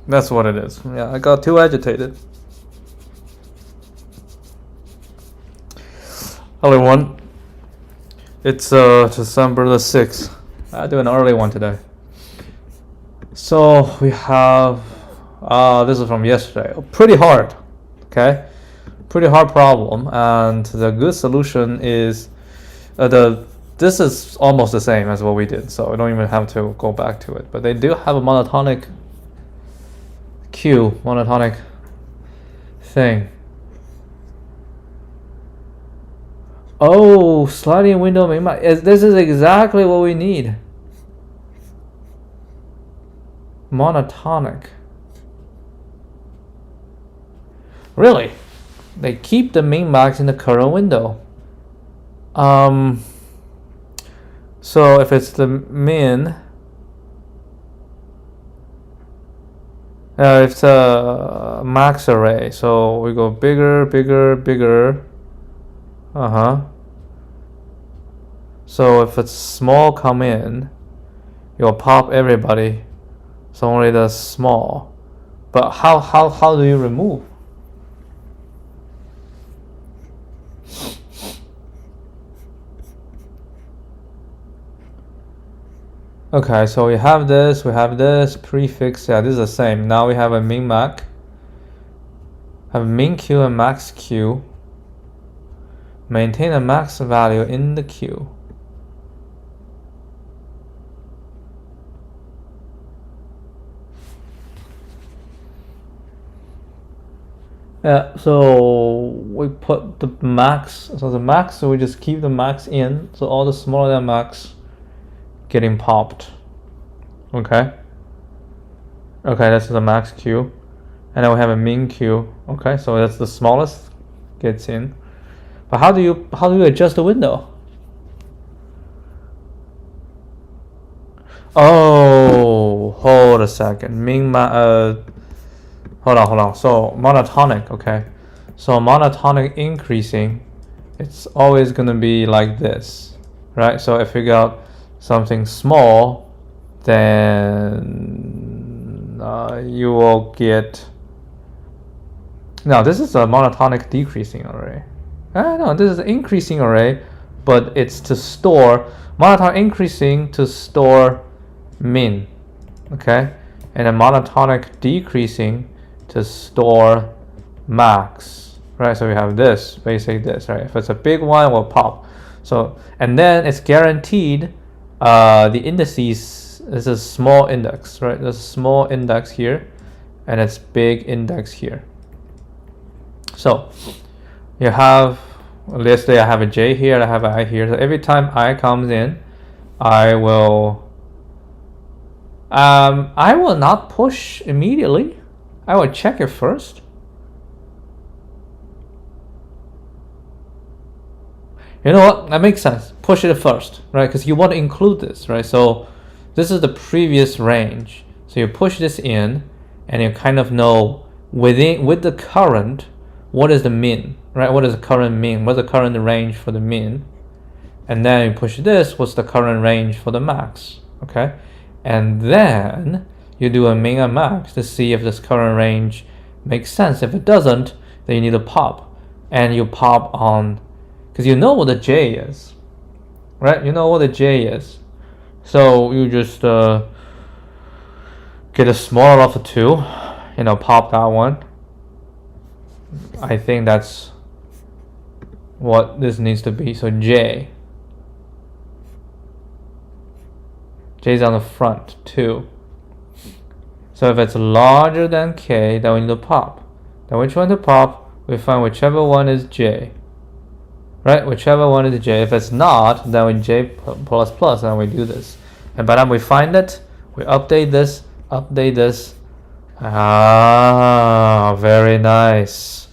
That's what it is. Yeah, I got too agitated. Hello everyone. It's December the 6th. I do an early one today. So we have this is from yesterday. Pretty hard. Okay? Pretty hard problem, and the good solution is this is almost the same as what we did, so we don't even have to go back to it. But they do have a monotonic Q, monotonic thing. Oh, sliding window min-max. This is exactly what we need. Monotonic. Really? They keep the min-max in the current window. So if it's the min, it's a max array. So we go bigger, bigger, bigger. So if it's small come in, you'll pop everybody. So only the small. But how do you remove? Okay, so we have this prefix. Yeah, this is the same. Now we have a min max, have min q and max q. Maintain a max value in the queue. Yeah, so we put the max, so the max, so we just keep the max in, so all the smaller than max getting popped. Okay, that's the max q, and then we have a min q. Okay, so that's the smallest gets in. But how do you adjust the window? Oh, hold a second. Hold on. So monotonic, okay. So monotonic increasing, it's always gonna be like this, right? So if you got something small, then you will get. Now this is a monotonic decreasing array. No, this is an increasing array, but it's to store monotonic increasing to store min, okay, and a monotonic decreasing to store max, right? So we have this, basically this, right? If it's a big one, it will pop. So, and then it's guaranteed the indices is a small index, right? There's a small index here, and it's big index here. So you have, let's say I have a j here, I have an I here. So every time I comes in, I will not push immediately. I will check it first. You know what? That makes sense. Push it first, right? Because you want to include this, right? So this is the previous range. So you push this in, and you kind of know with the current, what is the min, right? What is the current min? What's the current range for the min? And then you push this, what's the current range for the max, okay? And then you do a min and max to see if this current range makes sense. If it doesn't, then you need to pop. And you pop on, because you know what the j is, right? You know what the j is. So you just get a smaller of a 2, pop that one. I think that's what this needs to be. So J is on the front 2. So if it's larger than K, then we need to pop. Then which one to pop? We find whichever one is J. Right? Whichever one is J. If it's not, then we J plus plus, and we do this. And by the time we find it, we update this. Ah, very nice.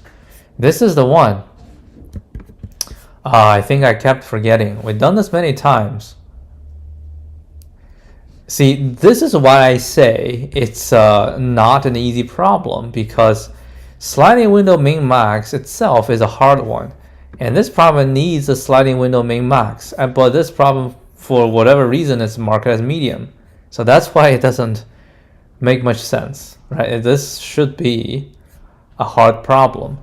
This is the one. I think I kept forgetting. We've done this many times. See, this is why I say it's not an easy problem, because sliding window min max itself is a hard one. And this problem needs a sliding window min max. But this problem, for whatever reason, is marked as medium. So that's why it doesn't make much sense, right? This should be a hard problem.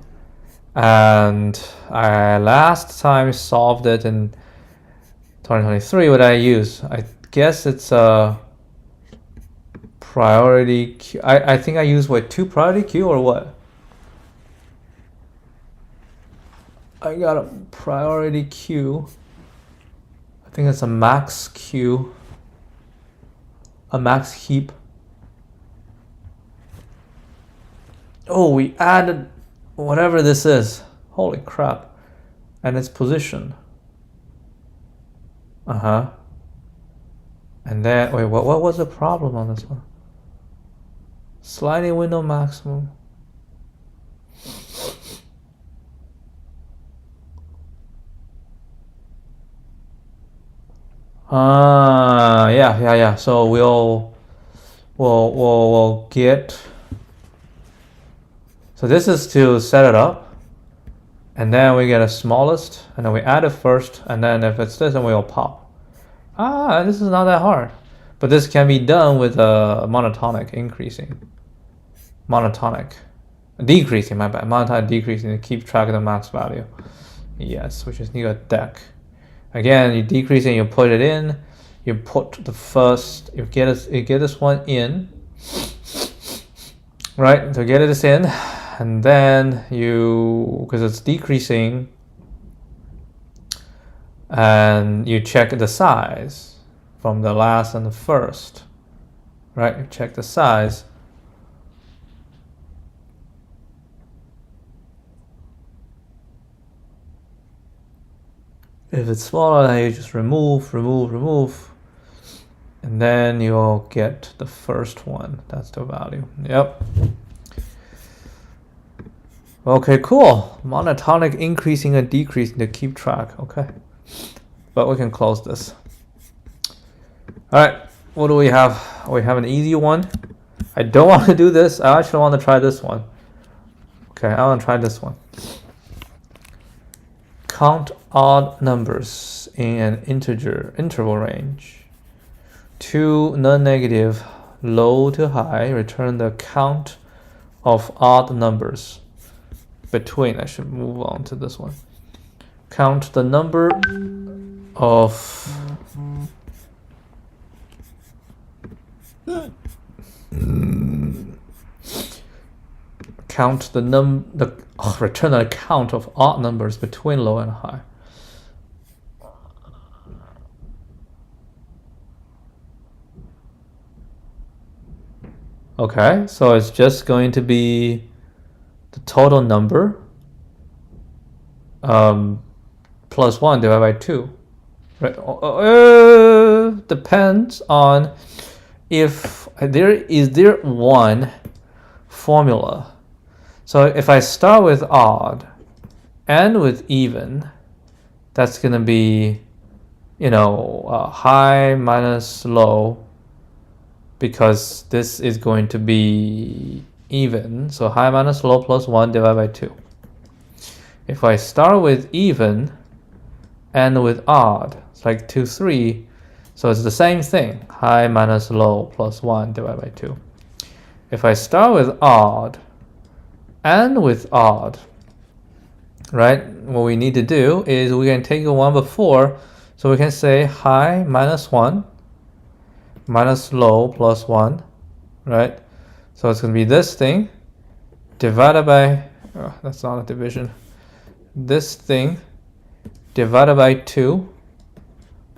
And I last time solved it in 2023. What did I use? I guess it's a priority queue. I think I used what, 2 priority queue or what? I got a priority queue. I think it's a max queue, a max heap. Oh, we added whatever this is. Holy crap. And its position. And then, wait, what was the problem on this one? Sliding window maximum. Yeah. So we'll get. So this is to set it up, and then we get a smallest, and then we add it first, and then if it's this, then we'll pop. This is not that hard, but this can be done with a monotonic decreasing. My bad, monotonic decreasing to keep track of the max value. Yes, which is new deck. Again, you decrease it, you put it in, you put the first, you get this one in, right? So get this in, and then you, because it's decreasing, and you check the size from the last and the first, right? You check the size. If it's smaller, then you just remove, and then you'll get the first one. That's the value. Yep. Okay, cool. Monotonic increasing and decreasing to keep track. Okay. But we can close this. All right. What do we have? We have an easy one. I don't want to do this. I actually want to try this one. Okay, I want to try this one. Count odd numbers in an interval range. 2 non-negative, low to high. Return the count of odd numbers between. I should move on to this one. Count the number of return a count of odd numbers between low and high. Okay, so it's just going to be the total number plus 1 divided by 2. Right? Depends on if there one formula. So if I start with odd, end with even, that's going to be, high minus low, because this is going to be even. So high minus low plus 1 divided by 2. If I start with even, end with odd, it's like 2, 3. So it's the same thing, high minus low plus 1 divided by 2. If I start with odd, end with odd, right? What we need to do is we can take the one before, so we can say high minus 1 minus low plus 1, right? So it's going to be this thing divided by, that's not a division, this thing divided by 2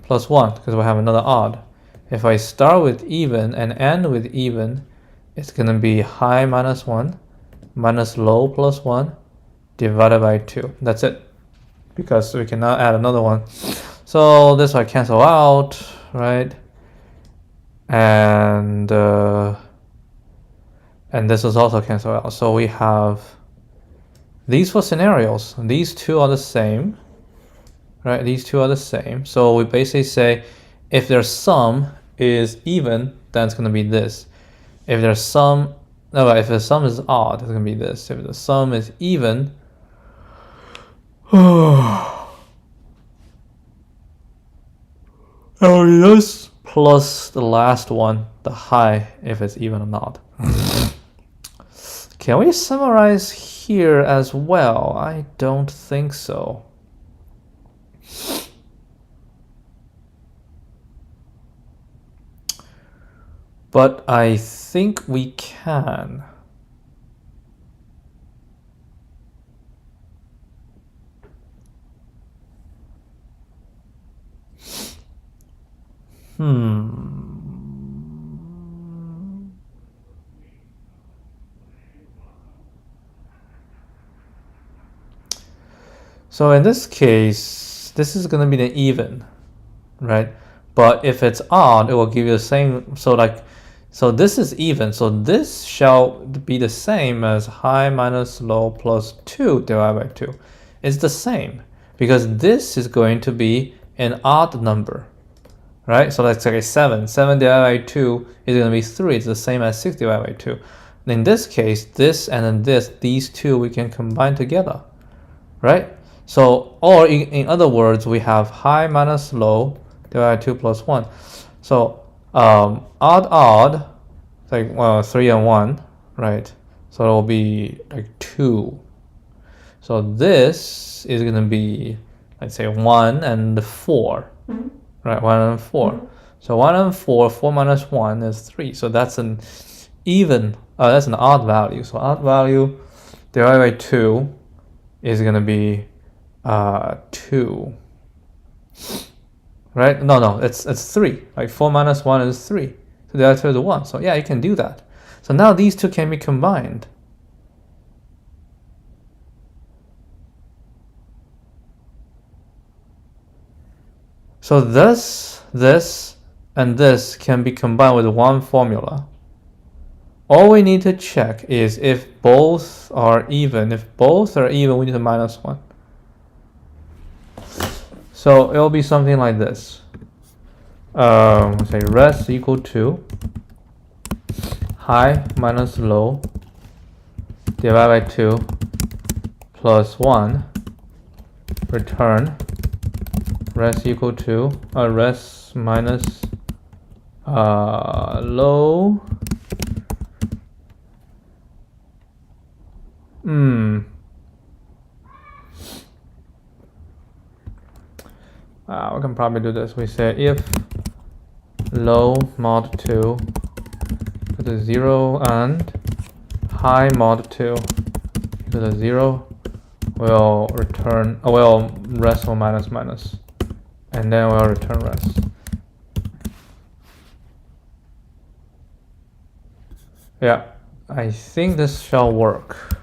plus 1, because we have another odd. If I start with even and end with even, it's going to be high minus 1 minus low plus 1 divided by 2. That's it, because we can now add another one. So this will cancel out, right? And this is also cancel out. So we have these 4 scenarios. These two are the same, right? These two are the same. So we basically say if their sum is even, then it's going to be this. If their sum, if the sum is odd, it's going to be this. If the sum is even, oh, this plus the last one, the high, if it's even or not. Can we summarize here as well? I don't think so. But I think we can. So in this case, this is going to be the even, right? But if it's odd, it will give you the same. So this is even. So this shall be the same as high minus low plus 2 divided by 2. It's the same because this is going to be an odd number, right? So let's say 7. 7 divided by 2 is going to be 3. It's the same as 6 divided by 2. In this case, this and then this, these two we can combine together, right? So, or in other words, we have high minus low divided by 2 plus 1. So odd, like 3 and 1, right? So it will be like 2. So this is going to be, let's say 1 and 4, right? 1 and 4. So 1 and 4, 4 minus 1 is 3. So that's an even, that's an odd value. So odd value divided by 2 is going to be 2. Right? No, it's 3. Like 4 minus 1 is 3. So the answer is 1. So yeah, you can do that. So now these two can be combined. So this, and this can be combined with one formula. All we need to check is if both are even. If both are even, we need to minus 1. So it will be something like this. Say res equal to high minus low divided by 2 plus 1 return res equal to res minus low we can probably do this. We say if low mod 2 equal to 0 and high mod 2 equal to 0, we'll return, res will minus, and then we'll return res. Yeah, I think this shall work.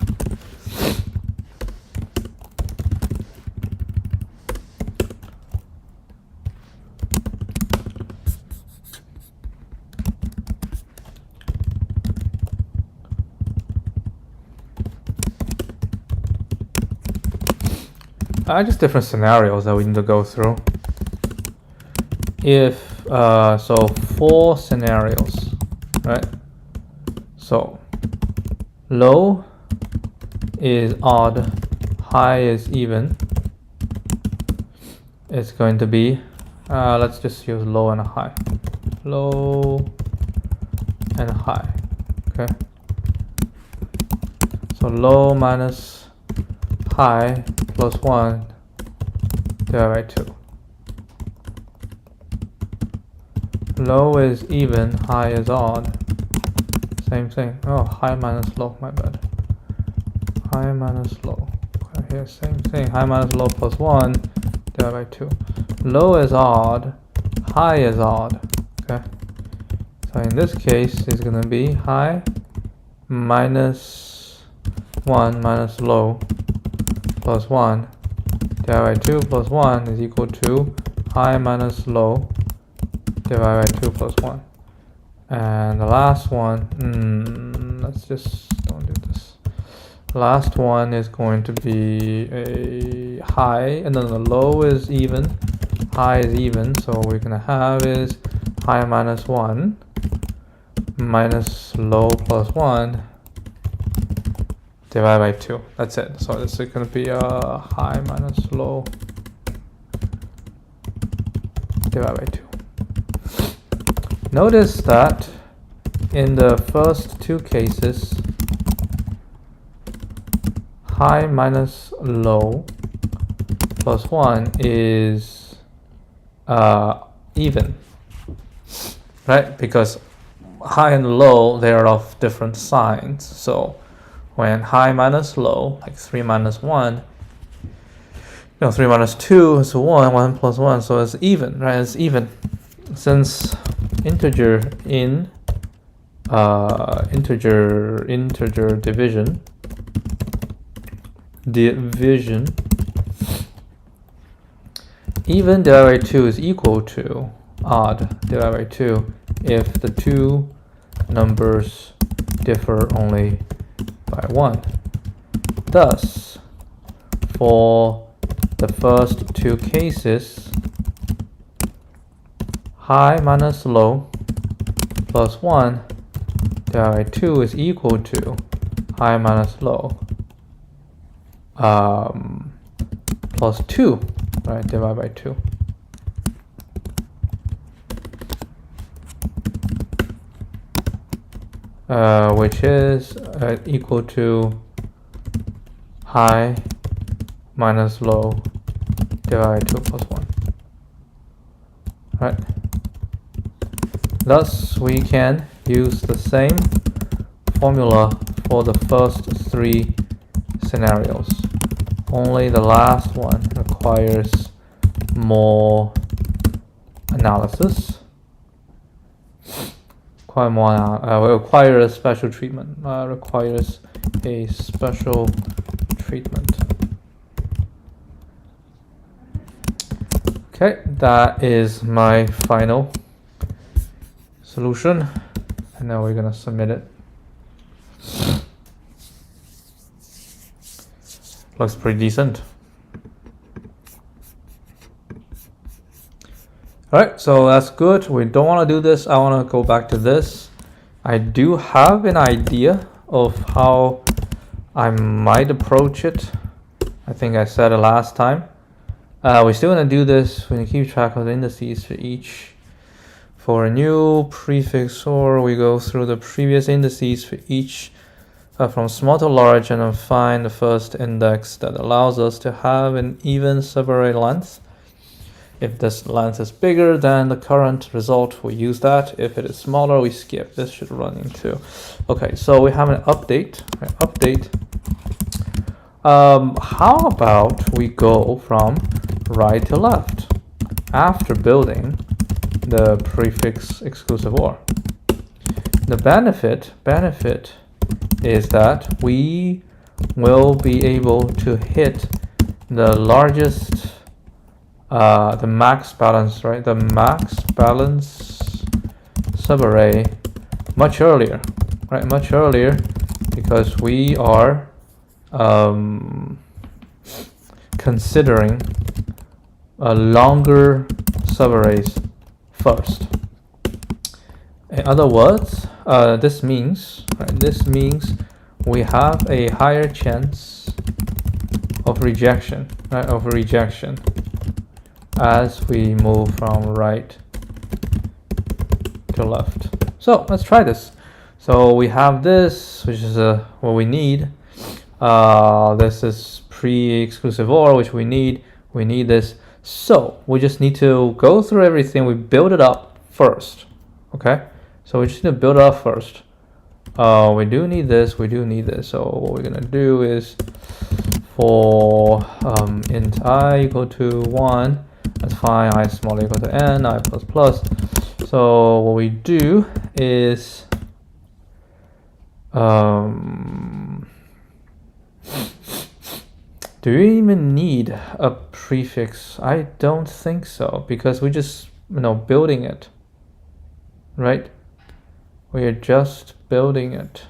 Just different scenarios that we need to go through. If so 4 scenarios, right? So low is odd, high is even. It's going to be let's just use low and high. Low and high. Okay. So low minus high plus 1 divided by 2. Low is even, high is odd. Same thing. Oh, high minus low, my bad. High minus low. Okay, here, same thing. High minus low plus 1 divided by 2. Low is odd, high is odd. Okay. So in this case, it's going to be high minus 1 minus low plus 1 divided by 2 plus 1 is equal to high minus low divided by 2 plus 1. And the last one, let's just don't do this. Last one is going to be a high, and then the low is even, high is even. So what we're going to have is high minus 1 minus low plus 1 divided by 2. That's it. So this is going to be a high minus low divided by 2. Notice that in the first two cases, high minus low plus 1 is even, right? Because high and low, they are of different signs. So when high minus low, like 3 minus 1, 3 minus 2 is 1, 1 plus 1, so it's even, right? It's even. Since integer in integer division, even divided by 2 is equal to odd divided by 2 if the two numbers differ only by 1. Thus, for the first two cases, high minus low plus 1 divided by 2 is equal to high minus low plus 2, right, divided by 2. Which is equal to high minus low divided by 2 plus 1. Right. Thus, we can use the same formula for the first three scenarios. Only the last one requires more analysis. Requires a special treatment. Requires a special treatment. Okay, that is my final solution, and now we're gonna submit it. Looks pretty decent. Alright, so that's good. We don't want to do this. I want to go back to this. I do have an idea of how I might approach it. I think I said it last time. We're still going to do this when you keep track of the indices for each. For a new prefix OR, we go through the previous indices for each from small to large and then find the first index that allows us to have an even subarray length. If this length is bigger than the current result, we use that. If it is smaller, we skip. This should run into. Okay, so we have an update. How about we go from right to left after building the prefix exclusive OR? The benefit is that we will be able to hit the largest the max balance, right? The max balance subarray much earlier, right? Much earlier because we are considering longer subarrays first. In other words, this means we have a higher chance of rejection, right? As we move from right to left. So let's try this. So we have this, which is what we need. This is pre-exclusive OR, which we need. We need this. So we just need to go through everything. We build it up first. Okay. So we just need to build it up first. We do need this. We do need this. So what we're gonna do is for int I equal to 1. That's fine. I small equal to n, I plus plus. So what we do is do you even need a prefix? I don't think so, because we just building it, right? We are just building it.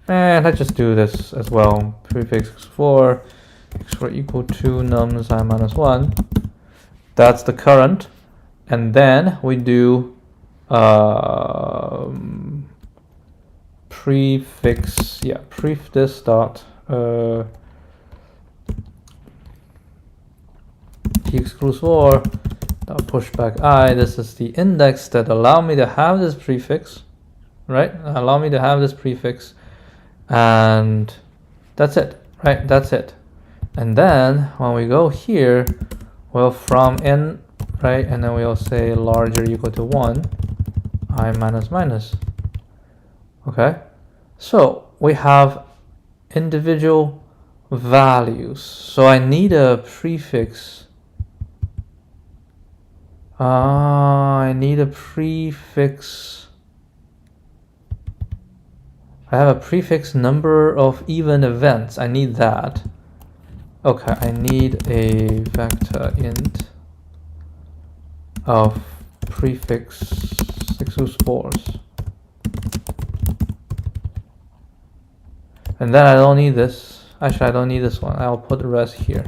And let's just do this as well. Prefix x4 equal to nums I minus 1. That's the current. And then we do prefix, pref this dot t exclusive OR push back I. This is the index that allow me to have this prefix, right? Allow me to have this prefix, and that's it, right? That's it. And then when we go here, we'll from n, right? And then we'll say larger equal to 1, I minus minus. Okay, so we have individual values. So I need a prefix. I need a prefix. I have a prefix number of even events. I need that. Okay, I need a vector int of prefix exclusive. And then I don't need this. Actually, I don't need this one. I'll put the rest here.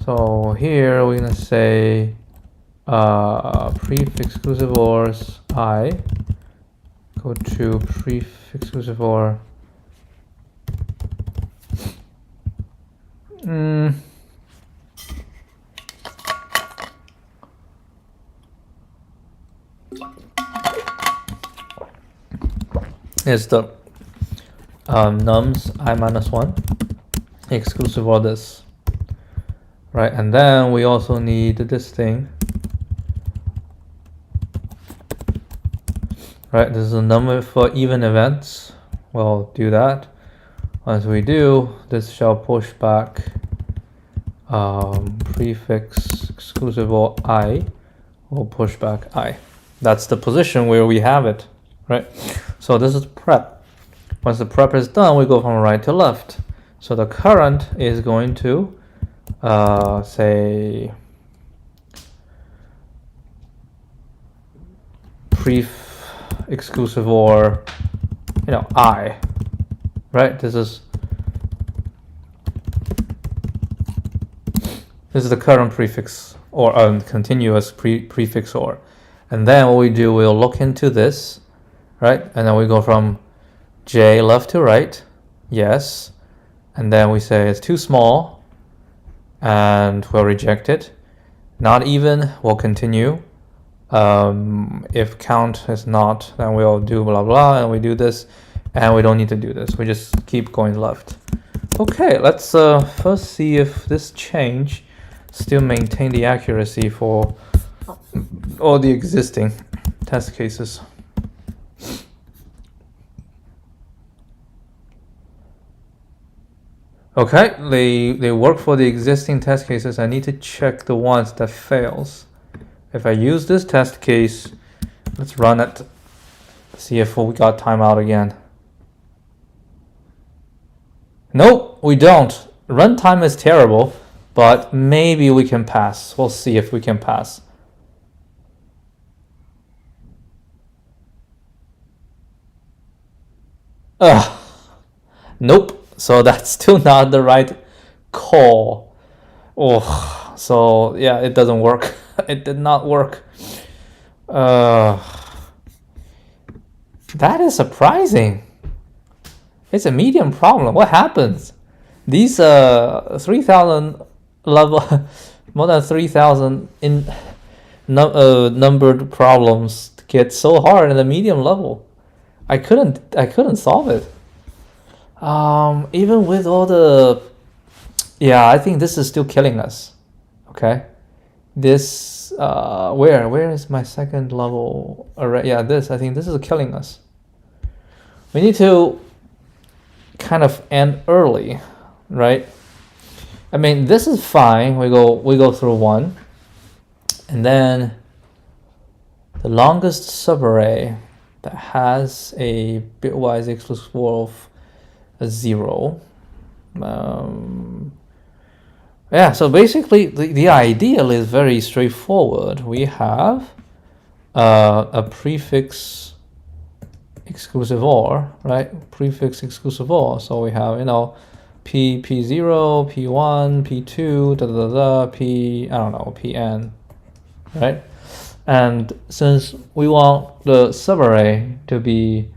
So here we're gonna say prefix exclusive ors I go to prefix exclusive or is the nums I minus 1 exclusive or this, right? And then we also need this thing, right? This is a number for even events. We'll do that. Once we do, this shall push back prefix exclusive or I will push back I. That's the position where we have it, right? So this is prep. Once the prep is done, we go from right to left. So the current is going to say pref exclusive or I, right? This is the current prefix or continuous prefix or, and then what we do, we'll look into this, right? And then we go from J left to right, yes, and then we say it's too small, and we'll reject it. Not even, we'll continue. If count is not, then we'll do blah blah, and we do this, and we don't need to do this. We just keep going left. Okay, let's first see if this change still maintain the accuracy for all the existing test cases. Okay, they work for the existing test cases. I need to check the ones that fails. If I use this test case, let's run it, see if we got timeout again. Nope, we don't. Runtime is terrible, but maybe we can pass. We'll see if we can pass. Nope. So that's still not the right call. Oh, so yeah, it doesn't work. It did not work. That is surprising. It's a medium problem. What happens? These 3,000 level, more than 3,000 in numbered problems get so hard in the medium level. I couldn't solve it. Even with all the, yeah, I think this is still killing us. Okay, this where is my second level array? Yeah, this, I think this is killing us. We need to kind of end early, right? I mean, this is fine. We go through one, and then the longest subarray that has a bitwise exclusive of a 0. Yeah, so basically the ideal is very straightforward. We have a prefix exclusive or, right? Prefix exclusive or. So we have, P0, P1, P2, da da da, P, I don't know, Pn, right? And since we want the subarray to be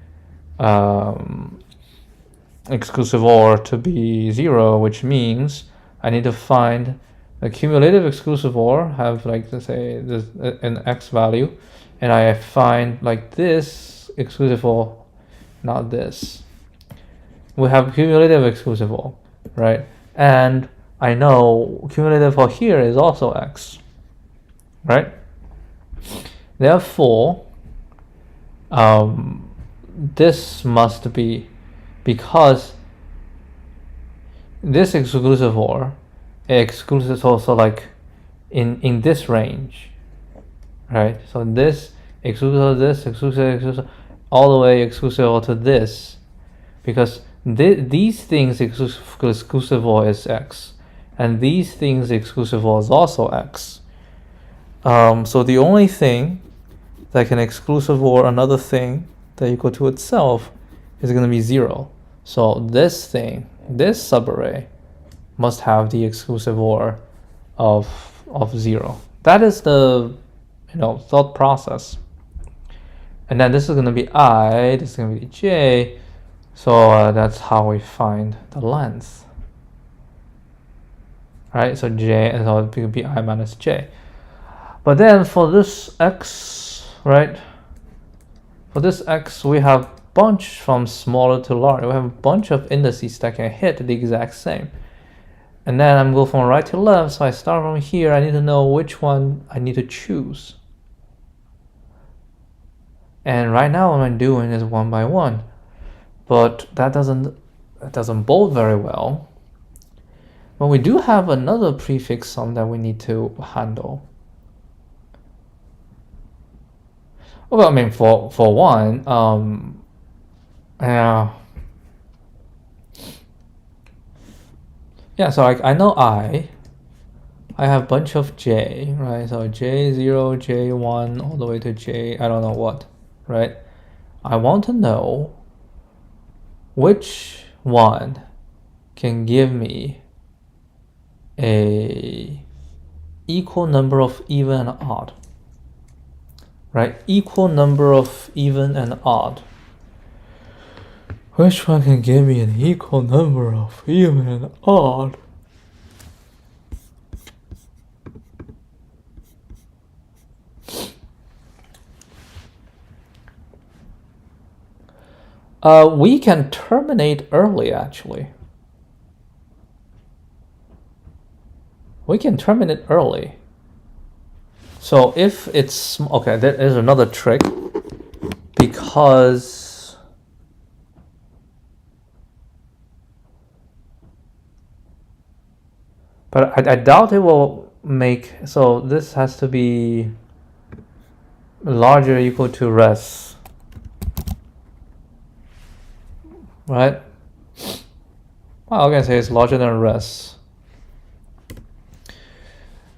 exclusive or to be 0, which means I need to find a cumulative exclusive OR have like, let's say this an X value, and I find like this exclusive OR, not this. We have cumulative exclusive OR, right? And I know cumulative for here is also X, right? Therefore, this must be, because this exclusive OR exclusive also like in this range, right? So this exclusive, this exclusive, all the way exclusive to this, because these things exclusive OR is X, and these things exclusive OR is also X. So the only thing that can exclusive OR another thing that equal to itself is going to be 0. So this thing, this subarray, must have the exclusive OR of 0. That is the thought process. And then this is going to be I, this is going to be j. So that's how we find the length. Right? So j, and so it could be I minus j. But then for this x, right? For this x, we have bunch from smaller to large. We have a bunch of indices that can hit the exact same. And then I'm going from right to left, so I start from here. I need to know which one I need to choose. And right now what I'm doing is one by one. But that doesn't bode very well. But we do have another prefix sum that we need to handle. Well, I mean, for one, yeah, so I know I have a bunch of j, right? So j0, j1, all the way to j, I don't know what, right? I want to know which one can give me a equal number of even and odd, right? Equal number of even and odd. Which one can give me an equal number of even and odd? We can terminate early, actually. We can terminate early. So if it's, okay, there is another trick, because but I doubt it will make, so this has to be larger or equal to res, right? Well, I can say it's larger than res,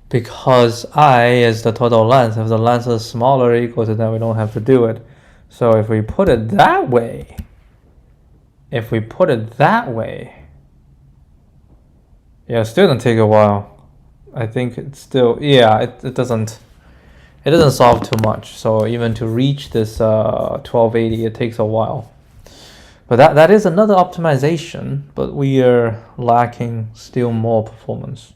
because I is the total length. If the length is smaller or equal to that, we don't have to do it. So if we put it that way, yeah, it still doesn't take a while. I think it's still, yeah, it doesn't solve too much. So even to reach this 1280, it takes a while. But that is another optimization, but we are lacking still more performance.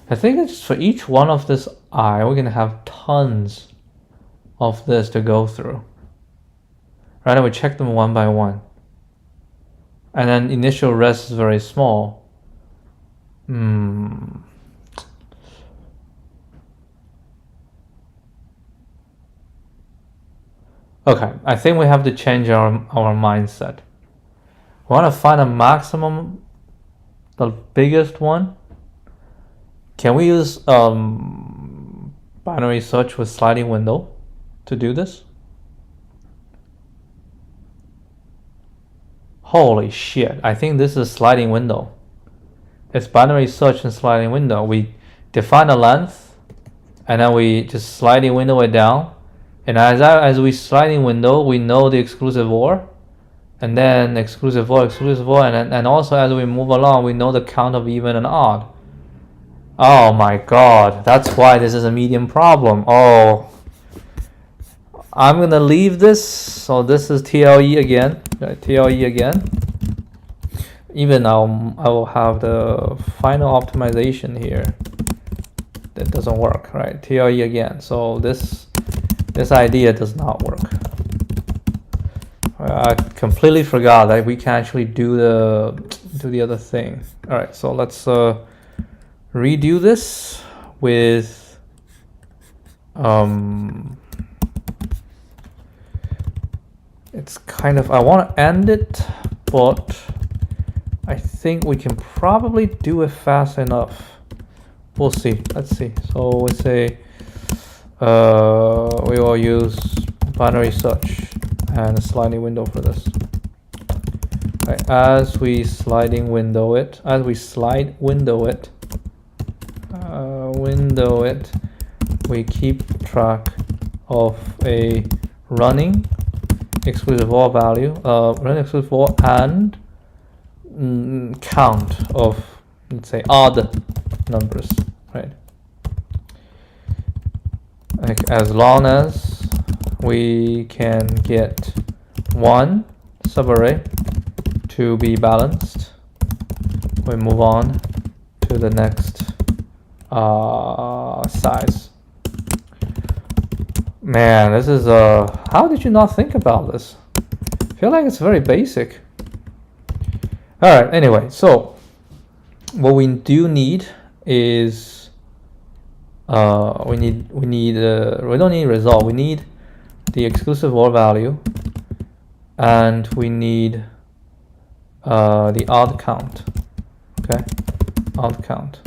I think it's for each one of this I, we're gonna have tons of this to go through. Right now we check them one by one. And then initial res is very small. Okay, I think we have to change our mindset. We want to find a maximum, the biggest one. Can we use binary search with sliding window to do this? Holy shit, I think this is sliding window. It's binary search and sliding window. We define a length, and then we just sliding window it down. And as we sliding window, we know the exclusive OR, and then exclusive OR, and also as we move along, we know the count of even and odd. Oh my god, that's why this is a medium problem. Oh, I'm gonna leave this. So this is TLE again. even I will have the final optimization here. That doesn't work, right? TLE again. So this idea does not work. I completely forgot that we can actually do the other thing. All right, so let's redo this with it's kind of, I want to end it, but I think we can probably do it fast enough. We'll see. Let's see. So we say we will use binary search and a sliding window for this. Right, as we slide window it, we keep track of a running exclusive or value, running exclusive or and count of, let's say, odd numbers, right? Like, as long as we can get one subarray to be balanced, we move on to the next size. Man, this is how did you not think about this? I feel like it's very basic. All right, anyway, so what we do need is we don't need result, we need the exclusive or value, and we need the odd count. Okay, odd count.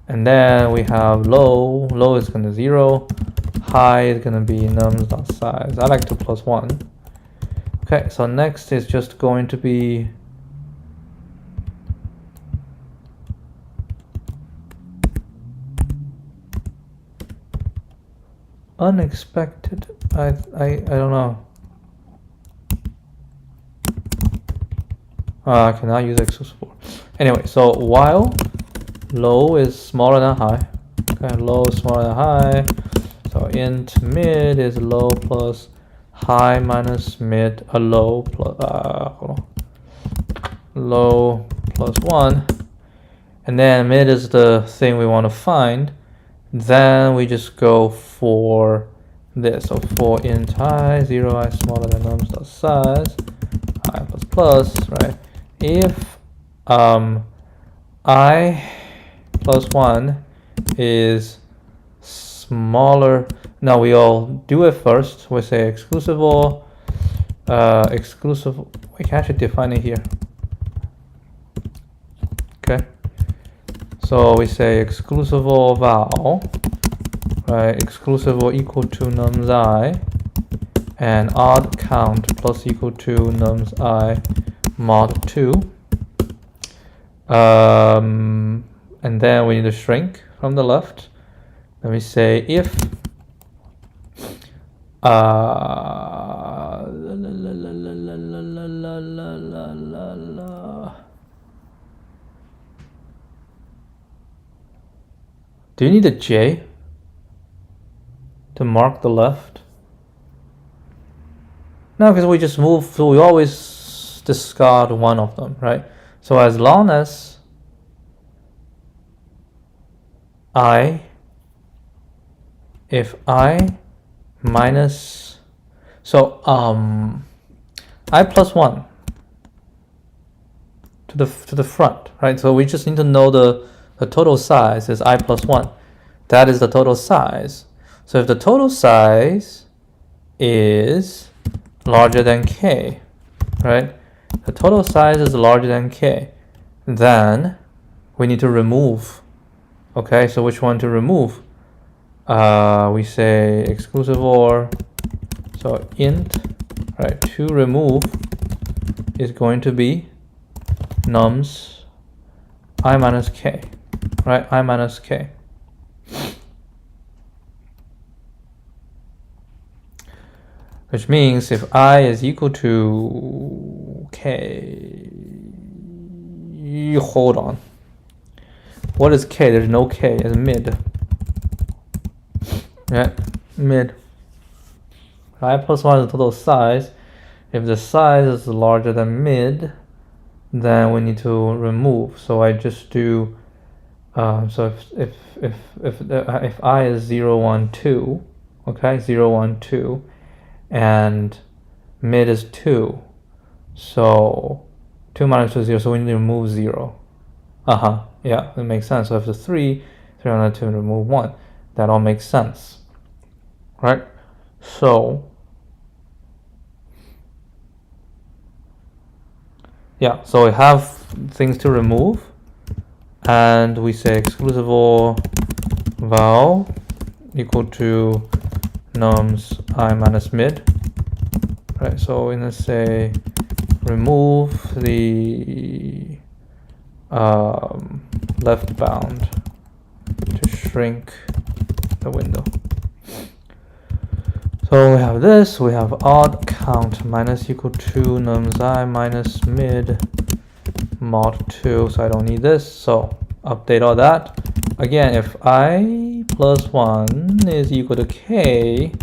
And then we have low is going to 0, high is going to be nums.size. I like to plus 1. Okay, so next is just going to be unexpected. I don't know. I cannot use exclusive for. Anyway, so while low is smaller than high. Okay, low is smaller than high. So int mid is low plus high minus mid, low plus low plus 1. And then mid is the thing we want to find. Then we just go for this. So for int I, 0i smaller than nums.size, I plus plus, right? If I plus 1 is smaller, now we all do it first. We say exclusive or exclusive, we can actually define it here. Okay, so we say exclusive or val, right? Exclusive or equal to nums I, and odd count plus equal to nums I mod 2. And then we need to shrink from the left. Let me say if do you need a J to mark the left? No, because we just move, so we always discard one of them, right? So as long as if I minus, so I plus 1 to the front, right? So we just need to know the total size is I plus 1. That is the total size. So if the total size is larger than k, right? The total size is larger than k, then we need to remove. Okay, so which one to remove? We say exclusive or, so int, right, to remove is going to be nums I minus k, right? I minus k. Which means if I is equal to k, hold on. What is k? There's no k, it's mid. Yeah, mid. I plus 1 is the total size. If the size is larger than mid, then we need to remove. So I just do so if I is 0, 1, 2, okay, 0, 1, 2, and mid is 2, so 2 minus 2 is 0, so we need to remove 0. Yeah, that makes sense. So if it's 3, 3 minus 2, remove 1. That all makes sense, right? So yeah, so we have things to remove, and we say exclusive or val equal to nums I minus mid, right? So we're gonna say remove the left bound to shrink the window. So we have this, we have odd count minus equal to nums I minus mid mod 2, so I don't need this, so update all that. Again, if I plus 1 is equal to k,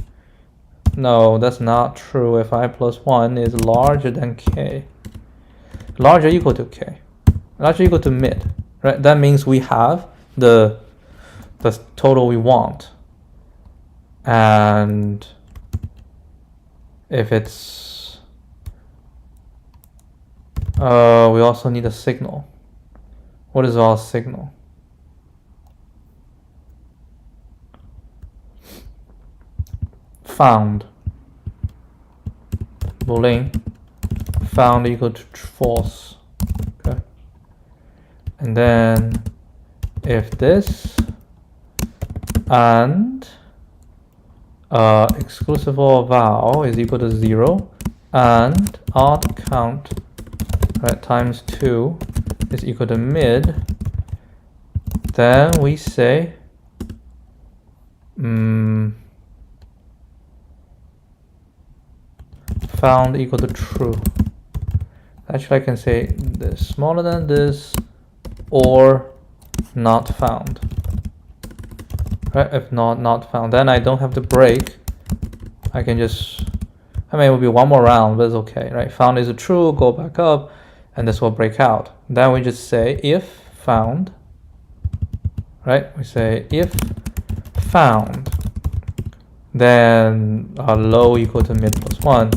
no, that's not true. If I plus 1 is larger than k, larger equal to k, larger equal to mid, right? That means we have the total we want. And if it's we also need a signal. What is our signal? Found boolean found equal to false. Okay, and then if this and exclusive or val is equal to 0 and odd count, right, times 2 is equal to mid, then we say found equal to true. Actually, I can say this smaller than this or not found. Right? If not found, then I don't have to break. I can just, I mean, it will be one more round, but it's okay, right? Found is a true, go back up, and this will break out. Then we just say if found, right? We say if found, then low equal to mid plus 1,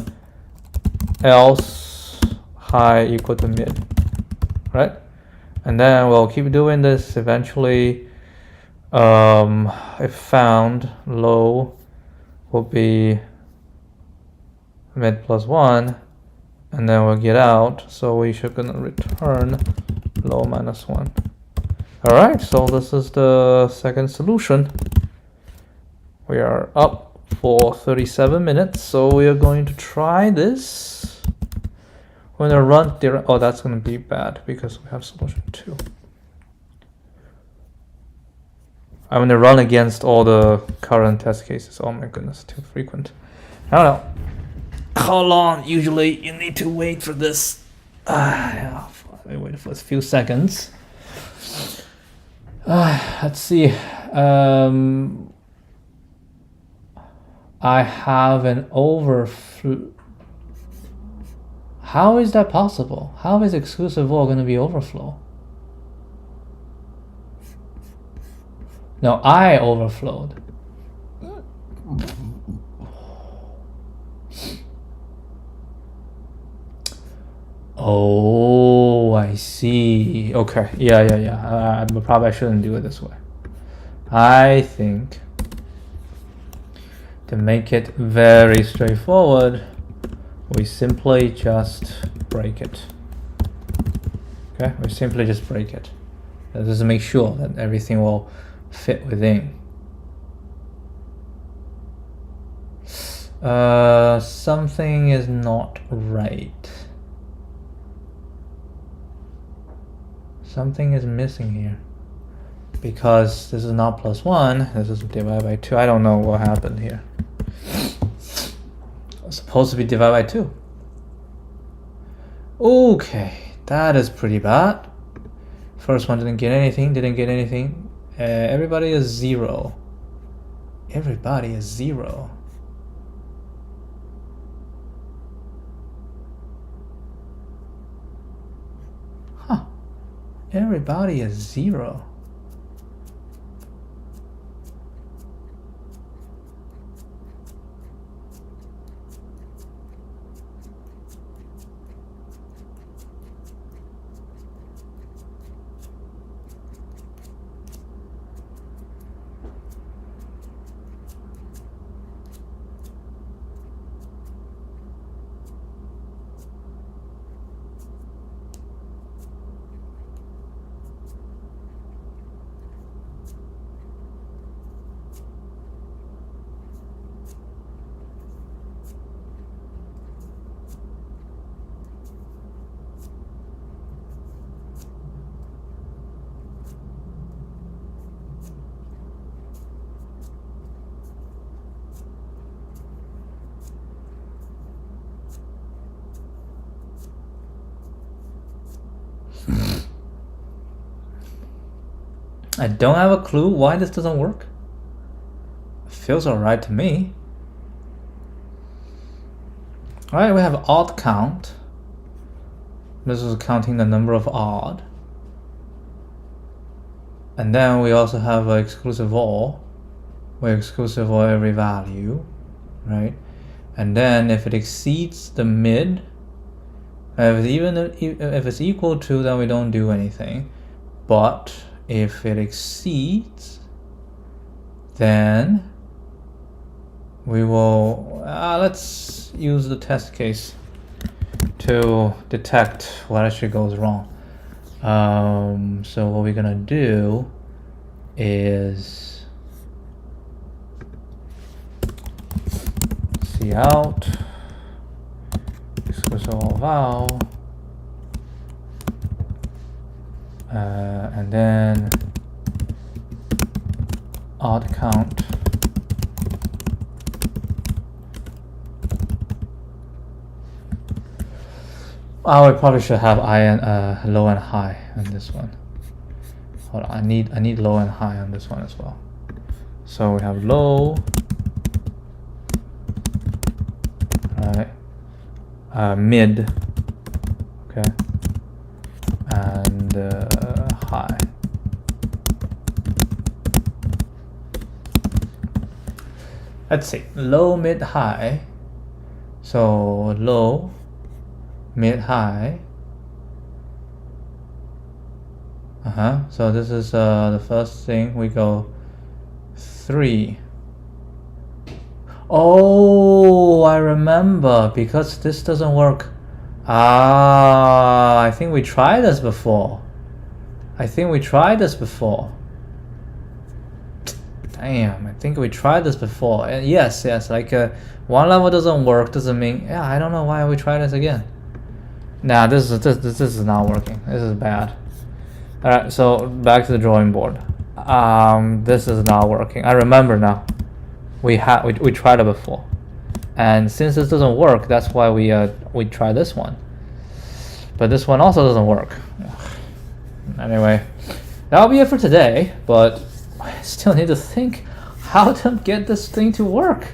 else high equal to mid, right? And then we'll keep doing this. Eventually, if found, low will be mid plus 1, and then we'll get out, so we should gonna return low minus 1. All right, so this is the second solution. We are up for 37 minutes, so we are going to try this. We're gonna run there. Oh, that's gonna be bad because we have solution 2. I'm gonna run against all the current test cases. Oh my goodness, too frequent. I don't know how long usually you need to wait for this. Yeah, I wait for a few seconds. Let's see. I have an overflow. How is that possible? How is exclusive OR going to be overflow? No, I overflowed. Oh, I see. Okay. Yeah. Probably I shouldn't do it this way. I think to make it very straightforward, we simply just break it. Okay, we simply just break it. That doesn't make sure that everything will fit within. Something is not right. Something is missing here. Because this is not plus 1, this is divided by 2. I don't know what happened here. It's supposed to be divided by 2. Okay, that is pretty bad. First one didn't get anything. Everybody is 0. Everybody is 0. Everybody is 0. I don't have a clue why this doesn't work. It feels alright to me. Alright, we have odd count. This is counting the number of odd. And then we also have exclusive all, where exclusive all every value, right? And then if it exceeds the mid, if it's equal to, then we don't do anything. But if it exceeds, then we will, let's use the test case to detect what actually goes wrong. So what we're gonna do is cout exclusive all val, and then odd count we probably should have low and high on this one. Hold on, I need low and high on this one as well. So we have low, right, mid, okay, and high. Let's see, low, mid, high. So low, mid, high. So this is the first thing. We go 3. Oh, I remember, because this doesn't work. I think we tried this before. Damn, I think we tried this before. And yes, like one level doesn't work doesn't mean, yeah, I don't know why we try this again. Nah, this is not working. This is bad. Alright, so back to the drawing board. This is not working. I remember now. We tried it before. And since this doesn't work, that's why we try this one. But this one also doesn't work. Anyway, that'll be it for today, but I still need to think how to get this thing to work.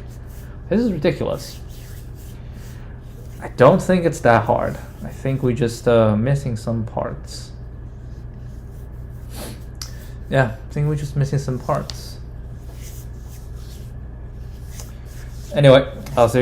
This is ridiculous. I don't think it's that hard. I think we just missing some parts. Yeah, I think we're just missing some parts. Anyway, I'll see you.